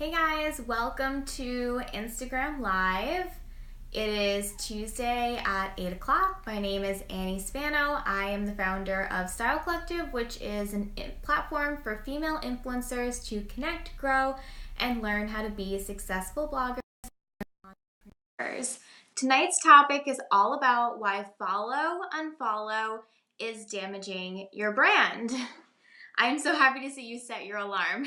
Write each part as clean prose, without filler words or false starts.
Hey guys, welcome to Instagram Live. It is Tuesday at 8 o'clock. My name is Annie Spano. I am the founder of Style Collective, which is a platform for female influencers to connect, grow, and learn how to be successful bloggers and entrepreneurs. Tonight's topic is all about why follow-unfollow is damaging your brand. I'm so happy to see you set your alarm.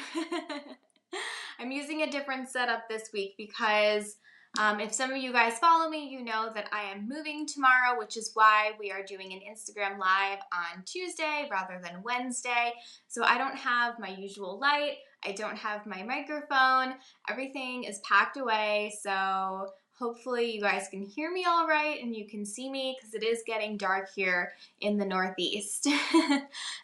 I'm using a different setup this week because if some of you guys follow me, you know that I am moving tomorrow, which is why we are doing an Instagram Live on Tuesday rather than Wednesday. So I don't have my usual light. I don't have my microphone. Everything is packed away. So hopefully you guys can hear me all right and you can see me because it is getting dark here in the Northeast.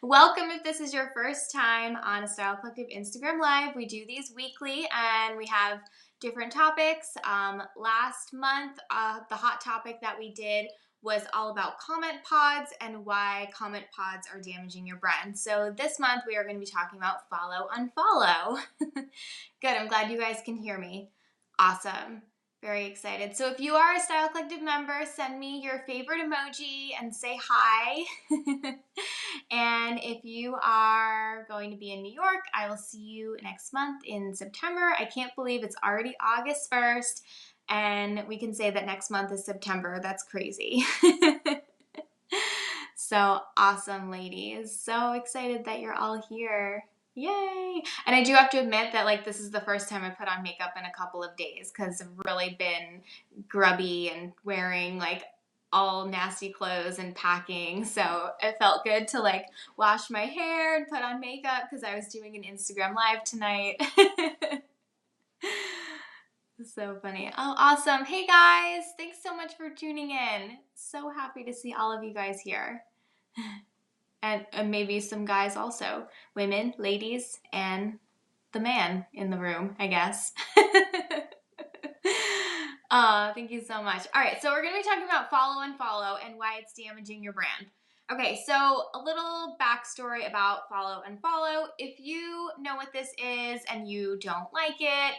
Welcome if this is your first time on a Style Collective Instagram Live. We do these weekly and we have different topics. Last month, the hot topic that we did was all about comment pods and why comment pods are damaging your brand. So this month we are going to be talking about follow-unfollow. Good, I'm glad you guys can hear me. Awesome. Very excited. So if you are a Style Collective member, send me your favorite emoji and say hi. And if you are going to be in New York, I will see you next month in September. I can't believe it's already August 1st and we can say that next month is September. That's crazy. So awesome, ladies. So excited that you're all here. Yay! And I do have to admit that this is the first time I put on makeup in a couple of days because I've really been grubby and wearing all nasty clothes and packing. So it felt good to wash my hair and put on makeup because I was doing an Instagram Live tonight. So funny. Oh, awesome. Hey guys, thanks so much for tuning in. So happy to see all of you guys here. And maybe some guys also. Women, ladies, and the man in the room, I guess. Oh, thank you so much. All right, so we're going to be talking about follow-unfollow and why it's damaging your brand. Okay, so a little backstory about follow-unfollow. If you know what this is and you don't like it,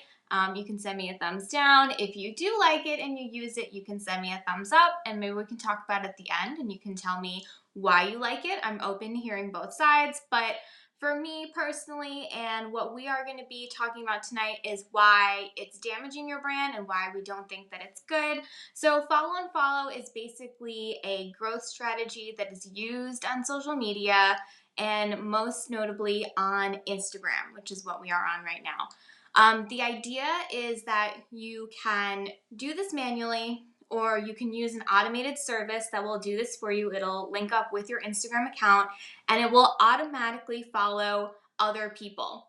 you can send me a thumbs down. If you do like it and you use it, you can send me a thumbs up, and maybe we can talk about it at the end, and you can tell me why you like it. I'm open to hearing both sides, but for me personally, and what we are going to be talking about tonight is why it's damaging your brand and why we don't think that it's good. So follow-unfollow is basically a growth strategy that is used on social media and most notably on Instagram, which is what we are on right now. The idea is that you can do this manually, or you can use an automated service that will do this for you. It'll link up with your Instagram account and it will automatically follow other people.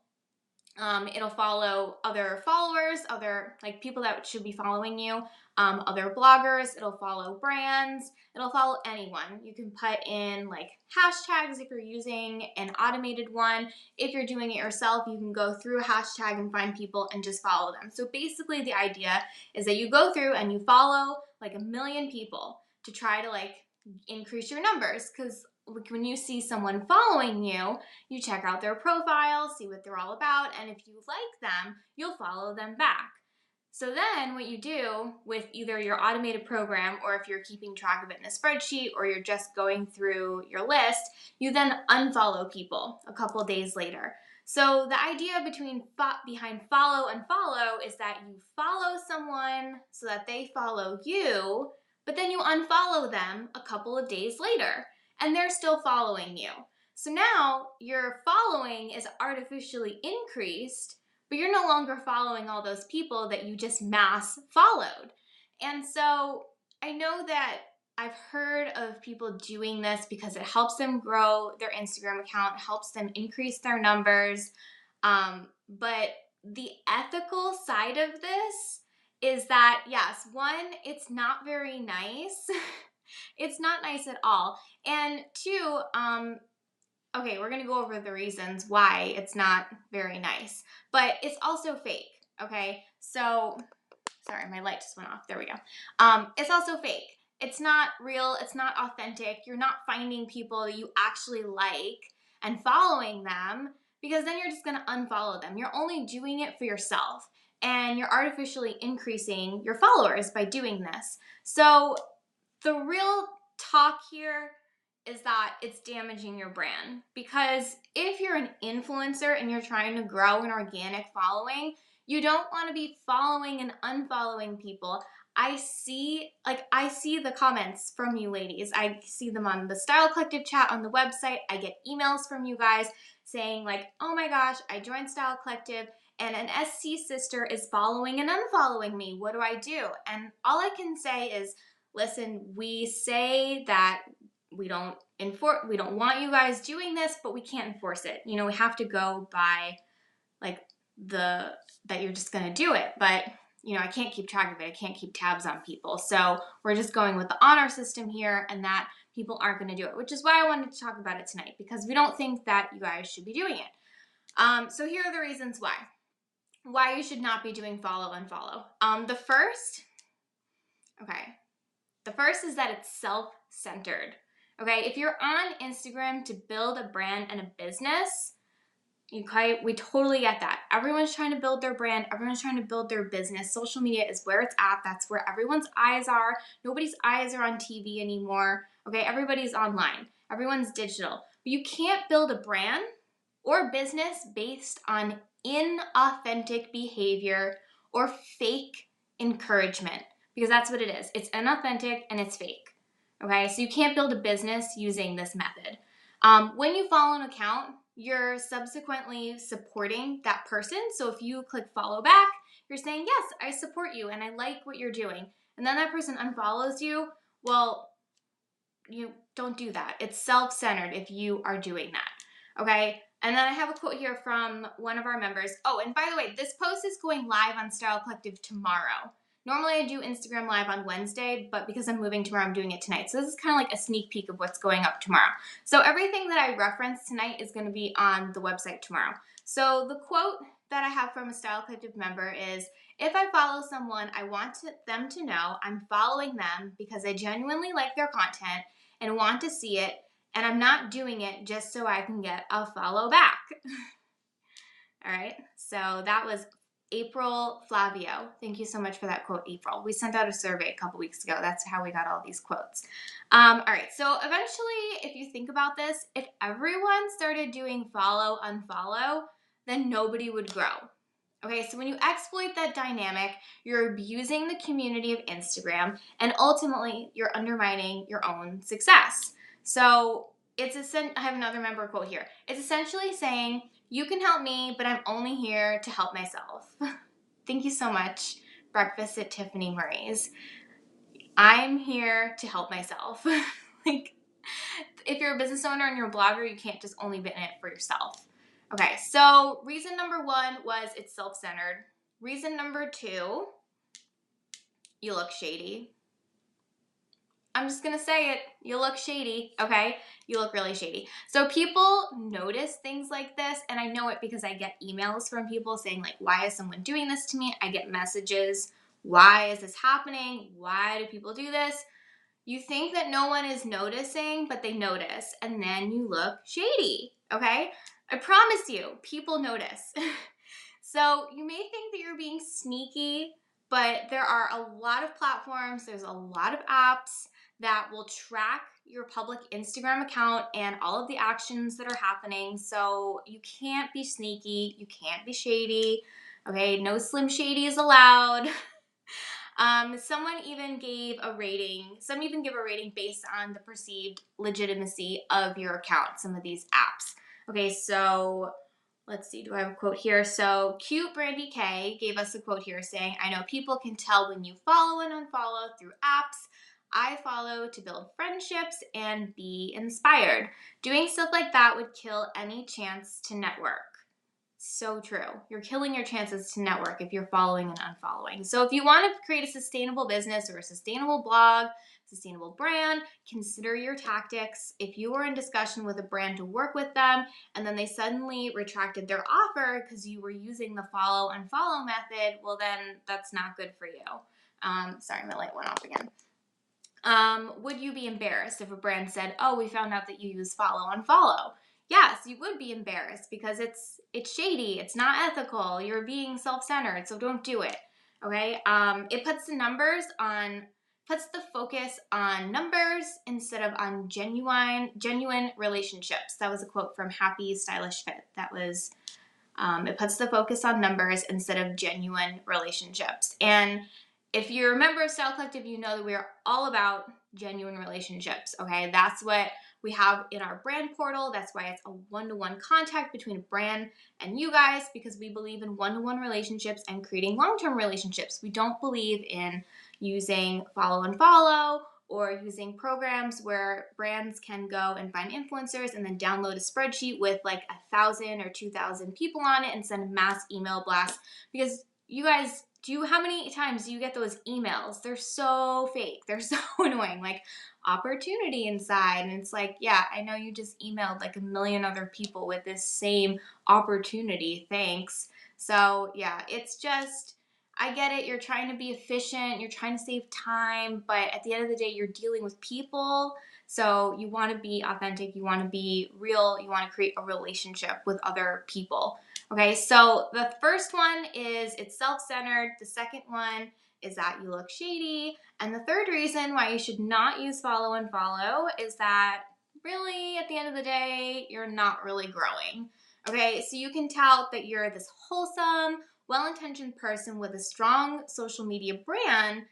It'll follow other followers, other people that should be following you, other bloggers. It'll follow brands. It'll follow anyone. You can put in hashtags if you're using an automated one. If you're doing it yourself, you can go through a hashtag and find people and just follow them. So basically the idea is that you go through and you follow 1 million people to try to increase your numbers, because when you see someone following you, you check out their profile, see what they're all about, and if you like them, you'll follow them back. So then what you do with either your automated program, or if you're keeping track of it in a spreadsheet, or you're just going through your list, you then unfollow people a couple days later. So the idea behind follow-unfollow is that you follow someone so that they follow you, but then you unfollow them a couple of days later, and they're still following you. So now your following is artificially increased, but you're no longer following all those people that you just mass followed. And so I know that I've heard of people doing this because it helps them grow their Instagram account, helps them increase their numbers. But the ethical side of this is that, yes, one, it's not very nice. It's not nice at all. And two, okay, we're going to go over the reasons why it's not very nice, but it's also fake, okay? So, sorry, my light just went off. There we go. It's also fake. It's not real. It's not authentic. You're not finding people that you actually like and following them. because then you're just going to unfollow them. You're only doing it for yourself, and you're artificially increasing your followers by doing this. So the real talk here is that it's damaging your brand, because if you're an influencer and you're trying to grow an organic following, you don't want to be following and unfollowing people. I see the comments from you ladies. I see them on the Style Collective chat on the website. I get emails from you guys saying like, oh my gosh, I joined Style Collective and an SC sister is following and unfollowing me. What do I do? And all I can say is, listen, we say that we don't want you guys doing this, but we can't enforce it. You know, we have to go by like that you're just gonna do it. But you know, I can't keep track of it. I can't keep tabs on people. So we're just going with the honor system here, and that people aren't gonna do it, which is why I wanted to talk about it tonight, because we don't think that you guys should be doing it. So here are the reasons why you should not be doing follow unfollow. The first is that it's self-centered. Okay, if you're on Instagram to build a brand and a business, we totally get that. Everyone's trying to build their brand. Everyone's trying to build their business. Social media is where it's at. That's where everyone's eyes are. Nobody's eyes are on TV anymore. Okay, everybody's online. Everyone's digital. But you can't build a brand or business based on inauthentic behavior or fake encouragement, because that's what it is. It's inauthentic and it's fake. Okay, so you can't build a business using this method. When you follow an account, you're subsequently supporting that person. So if you click follow back, you're saying, yes, I support you and I like what you're doing. And then that person unfollows you. Well, you don't do that. It's self-centered if you are doing that. Okay. And then I have a quote here from one of our members. Oh, and by the way, this post is going live on Style Collective tomorrow. Normally I do Instagram live on Wednesday, but because I'm moving tomorrow, I'm doing it tonight. So this is kind of like a sneak peek of what's going up tomorrow. So everything that I referenced tonight is going to be on the website tomorrow. So the quote that I have from a Style Collective member is, if I follow someone, I want them to know I'm following them because I genuinely like their content and want to see it, and I'm not doing it just so I can get a follow back. All right, so that was April Flavio. Thank you so much for that quote, April. We sent out a survey a couple weeks ago. That's how we got all these quotes. All right, so eventually, if you think about this, if everyone started doing follow, unfollow, then nobody would grow. Okay, so when you exploit that dynamic, you're abusing the community of Instagram, and ultimately, you're undermining your own success. So I have another member quote here. It's essentially saying, you can help me, but I'm only here to help myself. Thank you so much, Breakfast at Tiffany Marie's. I'm here to help myself. Like, if you're a business owner and you're a blogger, you can't just only be in it for yourself. Okay, so reason number 1 was it's self-centered. Reason number 2, you look shady. I'm just going to say it. You look shady, okay? You look really shady. So people notice things like this, and I know it because I get emails from people saying, like, why is someone doing this to me? I get messages. Why is this happening? Why do people do this? You think that no one is noticing, but they notice, and then you look shady, okay? I promise you, people notice. So you may think that you're being sneaky, but there are a lot of platforms, there's a lot of apps that will track your public Instagram account and all of the actions that are happening. So you can't be sneaky, you can't be shady, okay? No Slim Shady is allowed. Some even give a rating based on the perceived legitimacy of your account, some of these apps. Okay, so let's see, do I have a quote here? So Cute Brandy K gave us a quote here saying, I know people can tell when you follow and unfollow through apps. I follow to build friendships and be inspired. Doing stuff like that would kill any chance to network. So true. You're killing your chances to network if you're following and unfollowing. So if you want to create a sustainable business or a sustainable blog, sustainable brand, consider your tactics. If you were in discussion with a brand to work with them and then they suddenly retracted their offer because you were using the follow unfollow method, well then that's not good for you. Sorry, my light went off again. Would you be embarrassed if a brand said, oh, we found out that you use follow unfollow? yes, you would be embarrassed because it's shady. It's not ethical. You're being self-centered, so don't do it. Okay? It puts the focus on numbers instead of on genuine relationships. That was a quote from Happy Stylish Fit. That was it puts the focus on numbers instead of genuine relationships. And if you're a member of Style Collective, you know that we're all about genuine relationships, okay? That's what we have in our brand portal. That's why it's a one-to-one contact between a brand and you guys, because we believe in one-to-one relationships and creating long-term relationships. We don't believe in using follow and follow or using programs where brands can go and find influencers and then download a spreadsheet with like 1,000 or 2,000 people on it and send mass email blasts. Because you guys, how many times do you get those emails? They're so fake. They're so annoying. Like, opportunity inside. And it's like, yeah, I know you just emailed like a million other people with this same opportunity. Thanks. So yeah, it's just, I get it. You're trying to be efficient. You're trying to save time. But at the end of the day, you're dealing with people. So you want to be authentic. You want to be real. You want to create a relationship with other people. Okay, so the first one is it's self-centered. The second one is that you look shady. And the third reason why you should not use follow and follow is that really, at the end of the day, you're not really growing. Okay, so you can tell that you're this wholesome, well-intentioned person with a strong social media brand,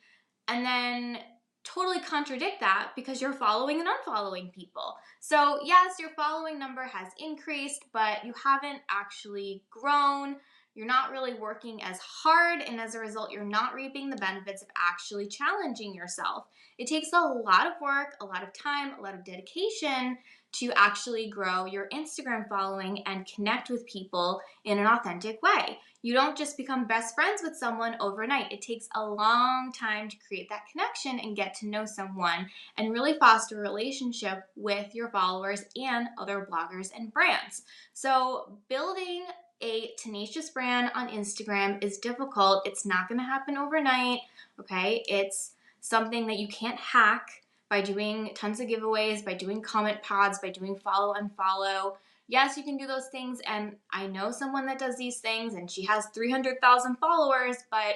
and then totally contradict that because you're following and unfollowing people. So yes, your following number has increased, but you haven't actually grown. You're not really working as hard, and as a result, you're not reaping the benefits of actually challenging yourself. It takes a lot of work, a lot of time, a lot of dedication to actually grow your Instagram following and connect with people in an authentic way. You don't just become best friends with someone overnight. It takes a long time to create that connection and get to know someone and really foster a relationship with your followers and other bloggers and brands. So building a tenacious brand on Instagram is difficult. It's not going to happen overnight, okay? It's something that you can't hack by doing tons of giveaways, by doing comment pods, by doing follow and follow. Yes, you can do those things, and I know someone that does these things, and she has 300,000 followers, but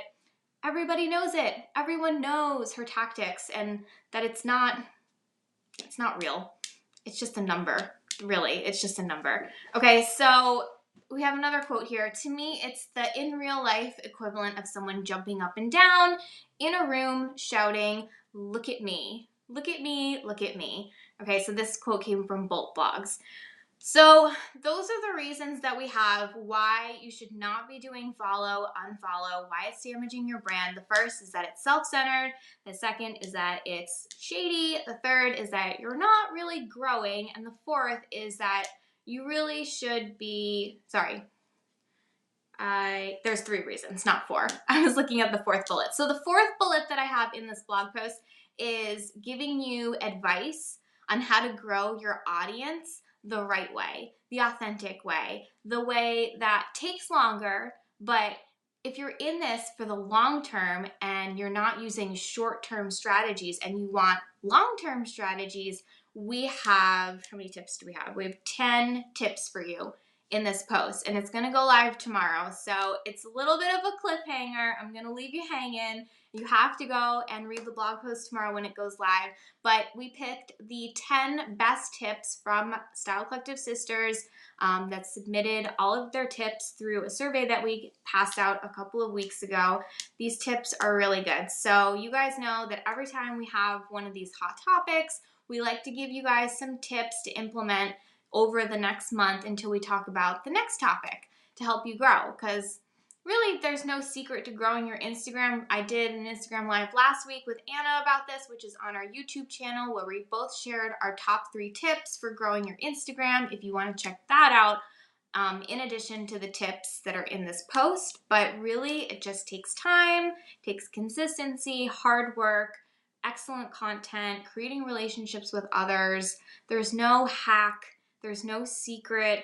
everybody knows it. Everyone knows her tactics, and that it's not real. It's just a number. Really, it's just a number. Okay, so we have another quote here. To me, it's the in real life equivalent of someone jumping up and down in a room shouting, "Look at me, look at me, look at me." Okay, so this quote came from Bolt Blogs. So those are the reasons that we have why you should not be doing follow, unfollow, why it's damaging your brand. The first is that it's self-centered. The second is that it's shady. The third is that you're not really growing. And the fourth is that you really should be, there's 3 reasons, not 4. I was looking at the fourth bullet. So the fourth bullet that I have in this blog post is giving you advice on how to grow your audience the right way, the authentic way, the way that takes longer, but if you're in this for the long term and you're not using short-term strategies and you want long-term strategies, we have, how many tips do we have? We have 10 tips for you in this post, and it's going to go live tomorrow. So it's a little bit of a cliffhanger. I'm going to leave you hanging. You have to go and read the blog post tomorrow when it goes live. But we picked the 10 best tips from Style Collective Sisters that submitted all of their tips through a survey that we passed out a couple of weeks ago. These tips are really good. So you guys know that every time we have one of these hot topics, we like to give you guys some tips to implement over the next month until we talk about the next topic to help you grow, because really there's no secret to growing your Instagram. I did an Instagram live last week with Anna about this, which is on our YouTube channel, where we both shared our top 3 tips for growing your Instagram, if you want to check that out, in addition to the tips that are in this post. But really it just takes time, takes consistency, hard work, excellent content, creating relationships with others. There's no hack. There's no secret.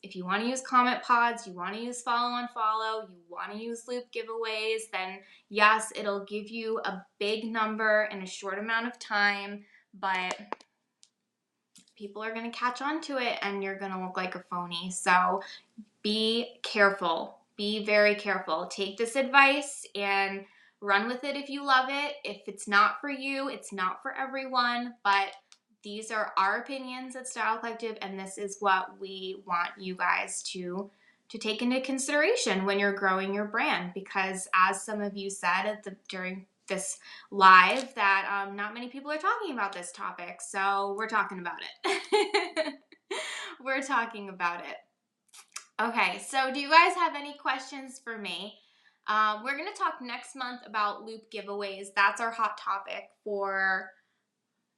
If you want to use comment pods, you want to use follow and follow, you want to use loop giveaways, then yes, it'll give you a big number in a short amount of time, but people are going to catch on to it and you're going to look like a phony. So be careful. Be very careful. Take this advice and run with it if you love it. If it's not for you, it's not for everyone, but these are our opinions at Style Collective, and this is what we want you guys to take into consideration when you're growing your brand, because as some of you said during this live, that not many people are talking about this topic, so we're talking about it. We're talking about it. Okay, so do you guys have any questions for me? We're going to talk next month about loop giveaways. That's our hot topic for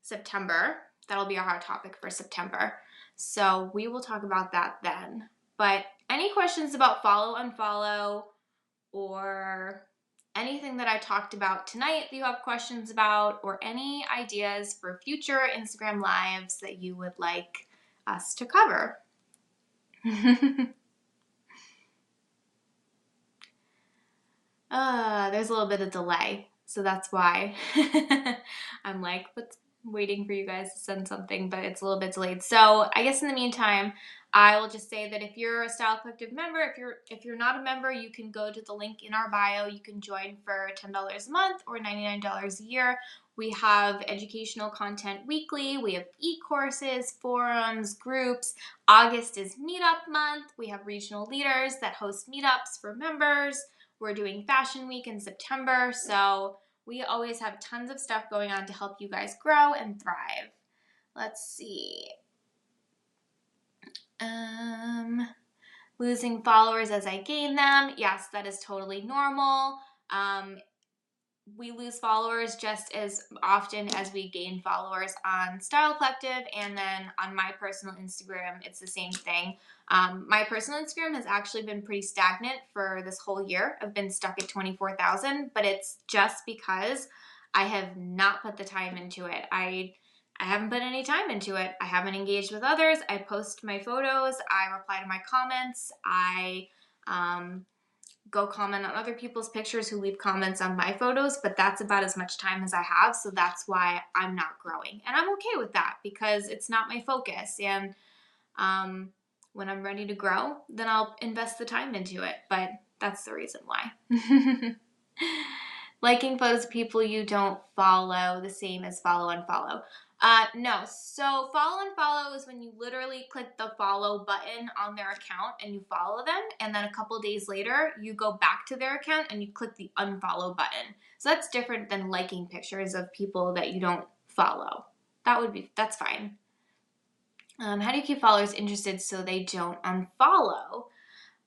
September. That'll be our hot topic for September. So we will talk about that then. But any questions about follow, unfollow, or anything that I talked about tonight that you have questions about, or any ideas for future Instagram lives that you would like us to cover? There's a little bit of delay, so that's why I'm like, waiting for you guys to send something, but it's a little bit delayed. So I guess in the meantime, I will just say that if you're a Style Collective member, if you're not a member, you can go to the link in our bio. You can join for $10 a month or $99 a year. We have educational content weekly. We have e-courses, forums, groups. August is meetup month. We have regional leaders that host meetups for members. We're doing Fashion Week in September, so we always have tons of stuff going on to help you guys grow and thrive. Let's see. Losing followers as I gain them. Yes, that is totally normal. We lose followers just as often as we gain followers on Style Collective, and then on my personal Instagram, it's the same thing. My personal Instagram has actually been pretty stagnant for this whole year. I've been stuck at 24,000, but it's just because I have not put the time into it. I haven't put any time into it. I haven't engaged with others. I post my photos. I reply to my comments. I go comment on other people's pictures who leave comments on my photos, but that's about as much time as I have, so that's why I'm not growing. And I'm okay with that because it's not my focus, and when I'm ready to grow, then I'll invest the time into it, but that's the reason why. Liking photos of people you don't follow, the same as follow and follow. No, so follow and follow is when you literally click the follow button on their account and you follow them, and then a couple days later you go back to their account and you click the unfollow button. So that's different than liking pictures of people that you don't follow. That's fine. How do you keep followers interested so they don't unfollow?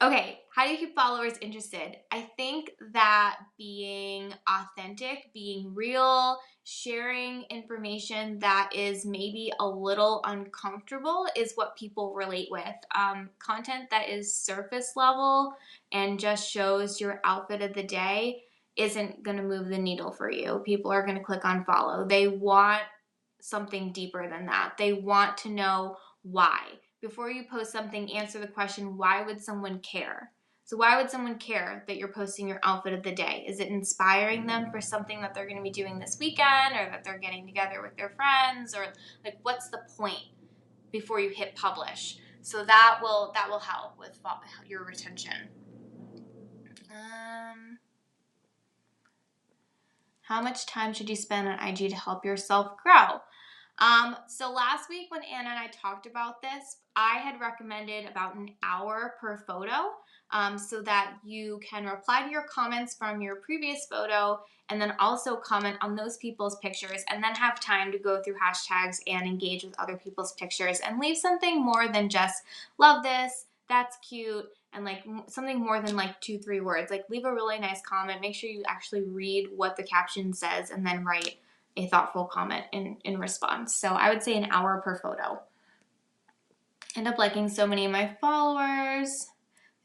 Okay, how do you keep followers interested? I think that being authentic, being real, sharing information that is maybe a little uncomfortable is what people relate with. Content that is surface level and just shows your outfit of the day isn't going to move the needle for you. People are going to click on follow. They want something deeper than that. They want to know why. Before you post something, answer the question, why would someone care? So why would someone care that you're posting your outfit of the day? Is it inspiring them for something that they're going to be doing this weekend, or that they're getting together with their friends, or like what's the point before you hit publish? So that will help with your retention. How much time should you spend on IG to help yourself grow? So last week when Anna and I talked about this, I had recommended about an hour per photo, so that you can reply to your comments from your previous photo and then also comment on those people's pictures, and then have time to go through hashtags and engage with other people's pictures and leave something more than just love this, that's cute, and like something more than like 2-3 words. Like leave a really nice comment. Make sure you actually read what the caption says and then write a thoughtful comment in response. So I would say an hour per photo. End up liking so many of my followers.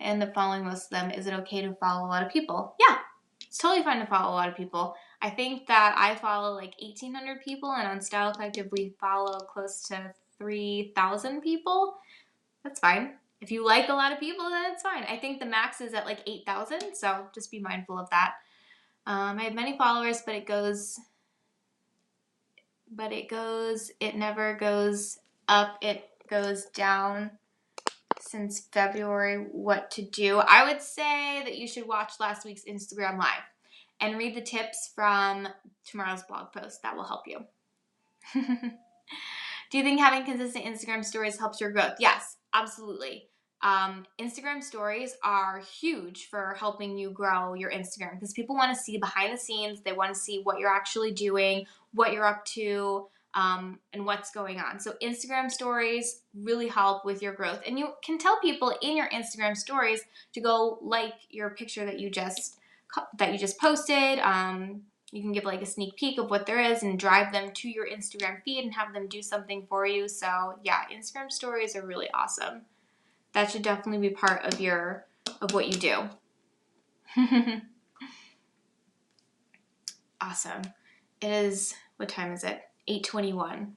I end up following most of them. Is it okay to follow a lot of people? Yeah, it's totally fine to follow a lot of people. I think that I follow like 1,800 people, and on Style Collective we follow close to 3,000 people. That's fine. If you like a lot of people, then it's fine. I think the max is at like 8,000, so just be mindful of that. I have many followers, but it never goes up, it goes down since February, what to do. I would say that you should watch last week's Instagram Live and read the tips from tomorrow's blog post. That will help you. Do you think having consistent Instagram stories helps your growth? Yes, absolutely. Instagram stories are huge for helping you grow your Instagram because people want to see behind the scenes. They want to see what you're actually doing, what you're up to, and what's going on. So Instagram stories really help with your growth. And you can tell people in your Instagram stories to go like your picture that you just posted. You can give like a sneak peek of what there is and drive them to your Instagram feed and have them do something for you. So yeah, Instagram stories are really awesome. That should definitely be part of what you do. Awesome. It is, what time is it? 8:21.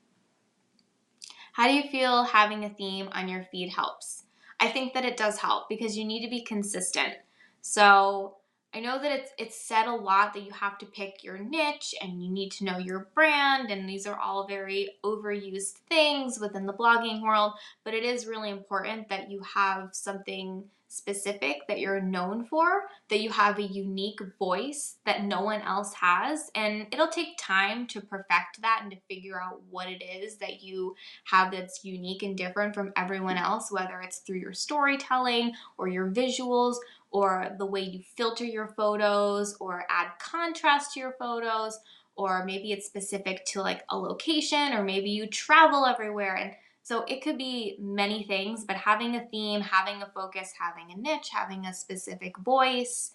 How do you feel having a theme on your feed helps? I think that it does help because you need to be consistent. So I know that it's said a lot that you have to pick your niche and you need to know your brand, and these are all very overused things within the blogging world, but it is really important that you have something specific that you're known for, that you have a unique voice that no one else has, and it'll take time to perfect that and to figure out what it is that you have that's unique and different from everyone else, whether it's through your storytelling or your visuals or the way you filter your photos or add contrast to your photos, or maybe it's specific to like a location, or maybe you travel everywhere. And so it could be many things, but having a theme, having a focus, having a niche, having a specific voice,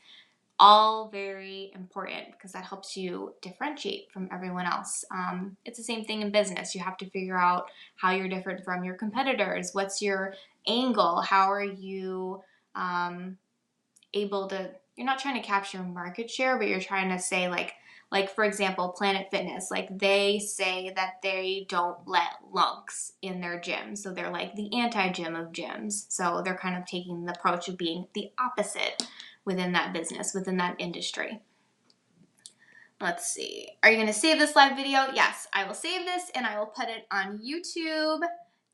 all very important because that helps you differentiate from everyone else. It's the same thing in business. You have to figure out how you're different from your competitors. What's your angle? How are you able to, you're not trying to capture market share, but you're trying to say like for example, Planet Fitness, like they say that they don't let lunks in their gym. So they're like the anti-gym of gyms. So they're kind of taking the approach of being the opposite within that business, within that industry. Let's see. Are you going to save this live video? Yes, I will save this and I will put it on YouTube.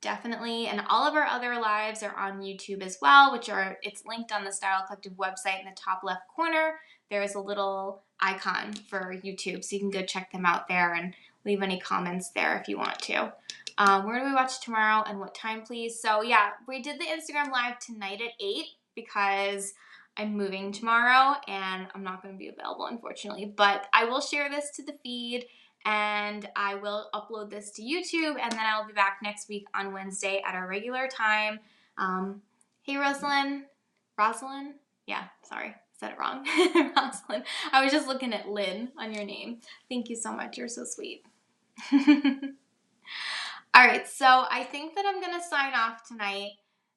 Definitely. And all of our other lives are on YouTube as well, it's linked on the Style Collective website in the top left corner. There is a little icon for YouTube, so you can go check them out there and leave any comments there if you want to. Where do we watch tomorrow and what time, please? So yeah, we did the Instagram live tonight at 8 because I'm moving tomorrow and I'm not going to be available, unfortunately, but I will share this to the feed and I will upload this to YouTube, and then I'll be back next week on Wednesday at our regular time. Hey, Rosalind? Yeah, sorry, said it wrong. Rosalind. I was just looking at Lynn on your name. Thank you so much. You're so sweet. All right, so I think that I'm going to sign off tonight.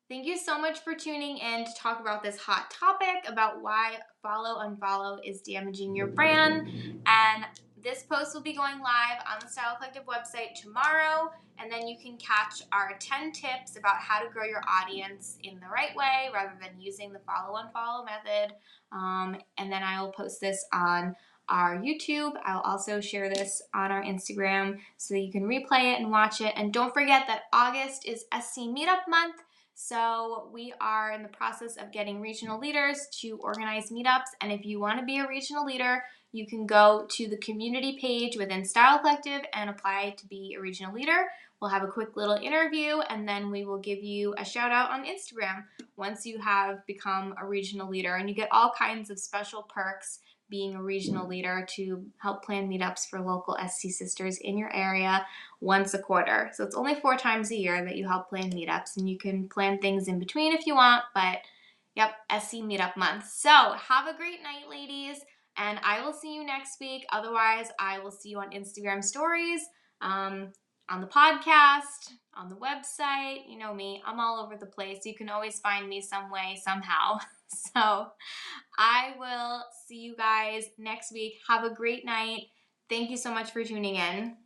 Thank you so much for tuning in to talk about this hot topic about why FollowUnFollow is damaging your brand. And this post will be going live on the Style Collective website tomorrow. And then you can catch our 10 tips about how to grow your audience in the right way rather than using the FollowUnFollow method. And then I will post this on our YouTube. I'll also share this on our Instagram so that you can replay it and watch it. And don't forget that August is SC Meetup Month. So we are in the process of getting regional leaders to organize meetups. And if you want to be a regional leader, you can go to the community page within Style Collective and apply to be a regional leader. We'll have a quick little interview and then we will give you a shout out on Instagram once you have become a regional leader. And you get all kinds of special perks being a regional leader to help plan meetups for local SC sisters in your area once a quarter. So it's only 4 times a year that you help plan meetups, and you can plan things in between if you want, but yep, SC Meetup Month. So have a great night, ladies, and I will see you next week. Otherwise, I will see you on Instagram stories, on the podcast, on the website. You know me, I'm all over the place. You can always find me some way, somehow. So I will see you guys next week. Have a great night. Thank you so much for tuning in.